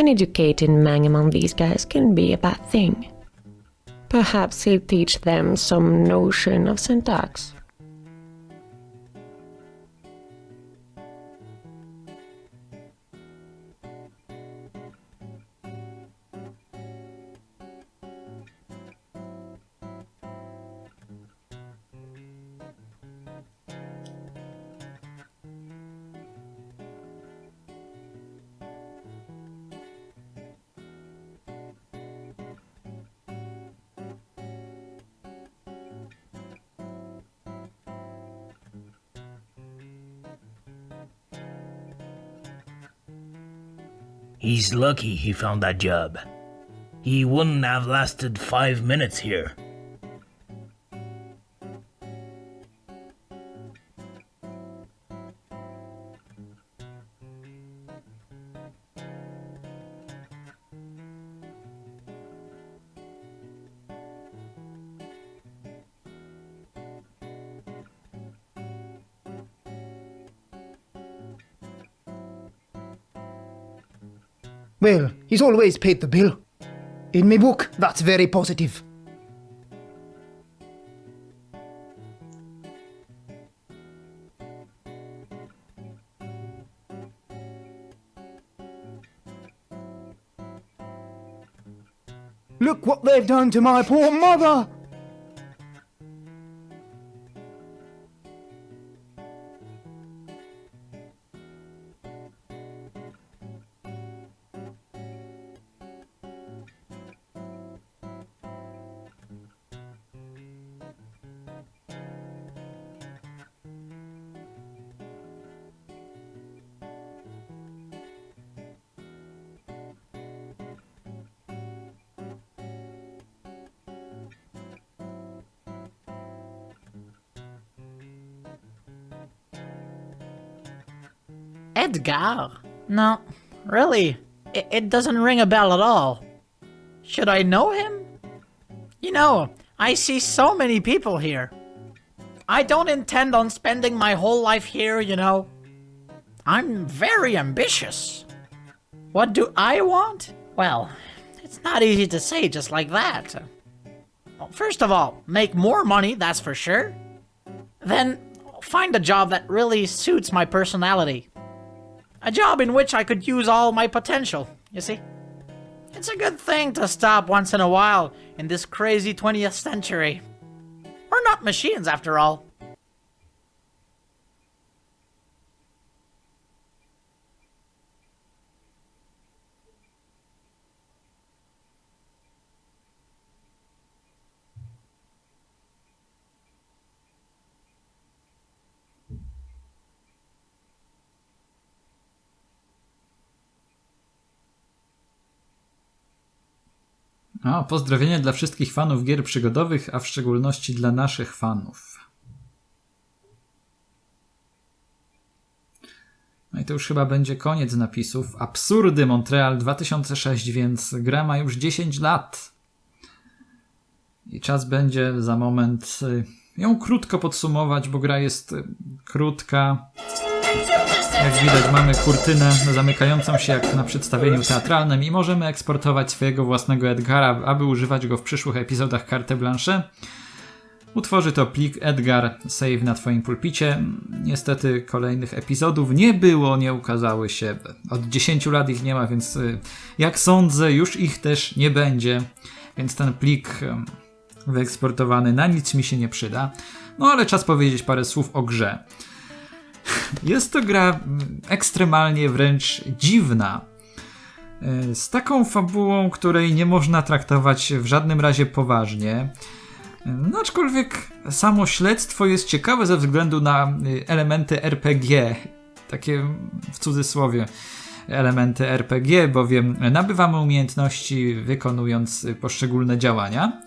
An educated man among these guys can be a bad thing. Perhaps he'll teach them some notion of syntax. He's lucky he found that job. He wouldn't have lasted 5 minutes here. Well, he's always paid the bill. In my book, that's very positive. Look what they've done to my poor mother! Edgar? No, really, it doesn't ring a bell at all. Should I know him? You know, I see so many people here. I don't intend on spending my whole life here, you know. I'm very ambitious. What do I want? Well, it's not easy to say just like that. Well, first of all, make more money, that's for sure. Then, find a job that really suits my personality. A job in which I could use all my potential, you see? It's a good thing to stop once in a while in this crazy 20th century. We're not machines, after all. Pozdrowienia dla wszystkich fanów gier przygodowych, a w szczególności dla naszych fanów. No i to już chyba będzie koniec napisów. Absurdy Montreal 2006, więc gra ma już 10 lat. I czas będzie za moment ją krótko podsumować, bo gra jest krótka. Jak widać, mamy kurtynę zamykającą się jak na przedstawieniu teatralnym i możemy eksportować swojego własnego Edgara, aby używać go w przyszłych epizodach Carte Blanche. Utworzy to plik Edgar save na twoim pulpicie. Niestety kolejnych epizodów nie było, nie ukazały się. Od 10 lat ich nie ma, więc jak sądzę, już ich też nie będzie. Więc ten plik wyeksportowany na nic mi się nie przyda. No ale czas powiedzieć parę słów o grze. Jest to gra ekstremalnie wręcz dziwna. Z taką fabułą, której nie można traktować w żadnym razie poważnie. No, aczkolwiek samo śledztwo jest ciekawe ze względu na elementy RPG. Takie w cudzysłowie elementy RPG, bowiem nabywamy umiejętności wykonując poszczególne działania.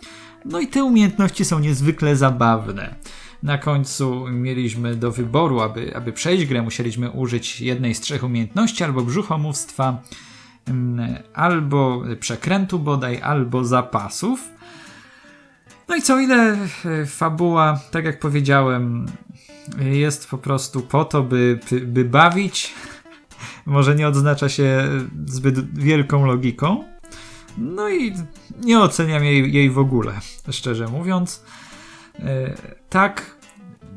No i te umiejętności są niezwykle zabawne. Na końcu mieliśmy do wyboru, aby przejść grę, musieliśmy użyć jednej z 3 umiejętności, albo brzuchomówstwa, albo przekrętu bodaj, albo zapasów. No i co ile fabuła, tak jak powiedziałem, jest po prostu po to, by bawić, może nie odznacza się zbyt wielką logiką, no i nie oceniam jej w ogóle, szczerze mówiąc. Tak,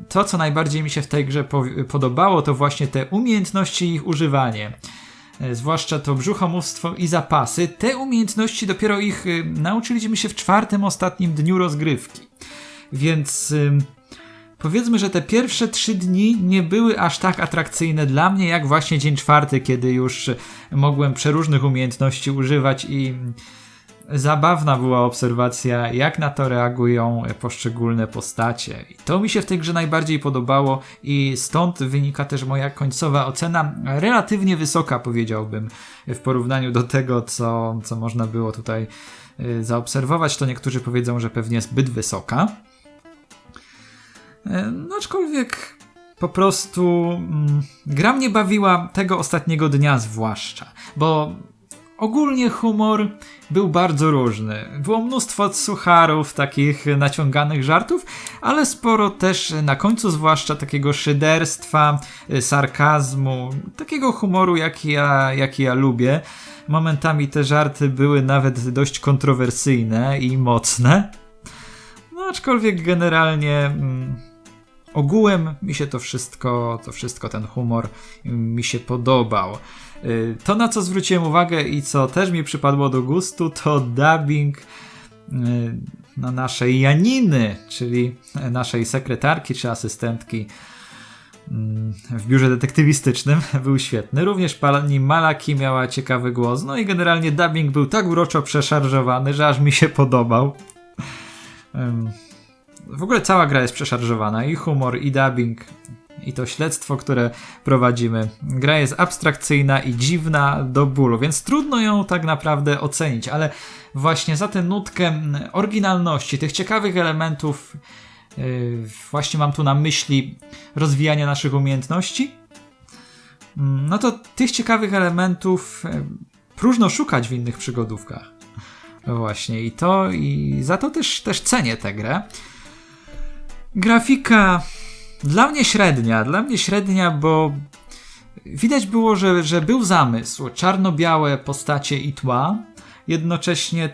to co najbardziej mi się w tej grze podobało, to właśnie te umiejętności i ich używanie. Zwłaszcza to brzuchomówstwo i zapasy. Te umiejętności dopiero ich nauczyliśmy się w 4. ostatnim dniu rozgrywki. Więc powiedzmy, że te pierwsze 3 dni nie były aż tak atrakcyjne dla mnie, jak właśnie dzień 4, kiedy już mogłem przeróżnych umiejętności używać i zabawna była obserwacja, jak na to reagują poszczególne postacie. I to mi się w tej grze najbardziej podobało i stąd wynika też moja końcowa ocena, relatywnie wysoka, powiedziałbym, w porównaniu do tego, co można było tutaj zaobserwować. To niektórzy powiedzą, że pewnie zbyt wysoka. No, aczkolwiek po prostu gra mnie bawiła tego ostatniego dnia zwłaszcza, bo ogólnie humor był bardzo różny. Było mnóstwo sucharów, takich naciąganych żartów, ale sporo też na końcu zwłaszcza takiego szyderstwa, sarkazmu, takiego humoru, jaki ja lubię. Momentami te żarty były nawet dość kontrowersyjne i mocne. No aczkolwiek generalnie ogółem mi się to wszystko, ten humor mi się podobał. To, na co zwróciłem uwagę i co też mi przypadło do gustu, to dubbing naszej Janiny, czyli naszej sekretarki czy asystentki w biurze detektywistycznym, był świetny. Również pani Malaki miała ciekawy głos, no i generalnie dubbing był tak uroczo przeszarżowany, że aż mi się podobał. W ogóle cała gra jest przeszarżowana, i humor, i dubbing, i to śledztwo, które prowadzimy. Gra jest abstrakcyjna i dziwna do bólu, więc trudno ją tak naprawdę ocenić, ale właśnie za tę nutkę oryginalności, tych ciekawych elementów, właśnie mam tu na myśli rozwijania naszych umiejętności, no to tych ciekawych elementów próżno szukać w innych przygodówkach. Właśnie i za to też cenię tę grę. Grafika dla mnie średnia, bo widać było, że był zamysł. Czarno-białe postacie i tła, jednocześnie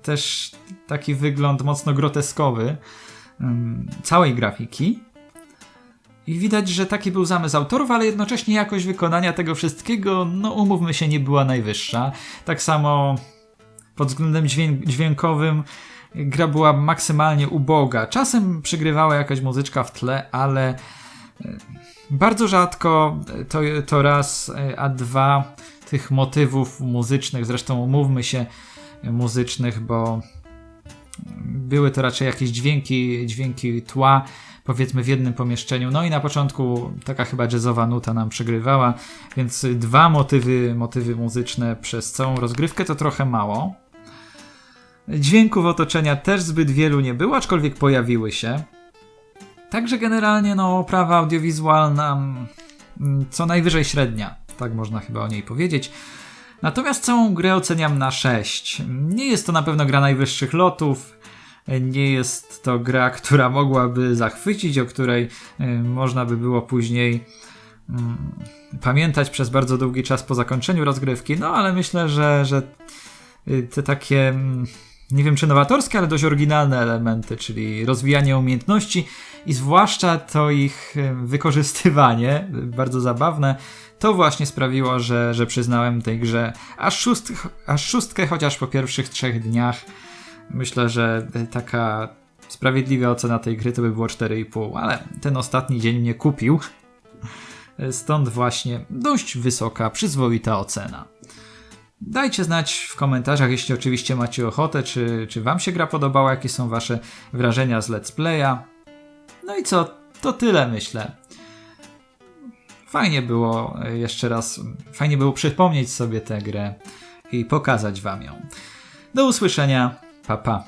też taki wygląd mocno groteskowy całej grafiki. I widać, że taki był zamysł autorów, ale jednocześnie jakość wykonania tego wszystkiego, no umówmy się, nie była najwyższa. Tak samo pod względem dźwiękowym gra była maksymalnie uboga. Czasem przygrywała jakaś muzyczka w tle, ale bardzo rzadko to raz, a dwa tych motywów muzycznych, zresztą umówmy się, muzycznych, bo były to raczej jakieś dźwięki tła, powiedzmy w jednym pomieszczeniu. No i na początku taka chyba jazzowa nuta nam przegrywała, więc 2 motywy muzyczne przez całą rozgrywkę to trochę mało. Dźwięków otoczenia też zbyt wielu nie było, aczkolwiek pojawiły się. Także generalnie oprawa audiowizualna co najwyżej średnia, tak można chyba o niej powiedzieć. Natomiast całą grę oceniam na 6. Nie jest to na pewno gra najwyższych lotów, nie jest to gra, która mogłaby zachwycić, o której można by było później pamiętać przez bardzo długi czas po zakończeniu rozgrywki, no ale myślę, że te takie, nie wiem czy nowatorskie, ale dość oryginalne elementy, czyli rozwijanie umiejętności i zwłaszcza to ich wykorzystywanie, bardzo zabawne, to właśnie sprawiło, że przyznałem tej grze aż 6, chociaż po pierwszych 3 dniach myślę, że taka sprawiedliwa ocena tej gry to by było 4,5, ale ten ostatni dzień mnie kupił. Stąd właśnie dość wysoka, przyzwoita ocena. Dajcie znać w komentarzach, jeśli oczywiście macie ochotę, czy wam się gra podobała, jakie są wasze wrażenia z let's playa. No i co? To tyle, myślę. Fajnie było jeszcze raz, fajnie było przypomnieć sobie tę grę i pokazać wam ją. Do usłyszenia, pa pa.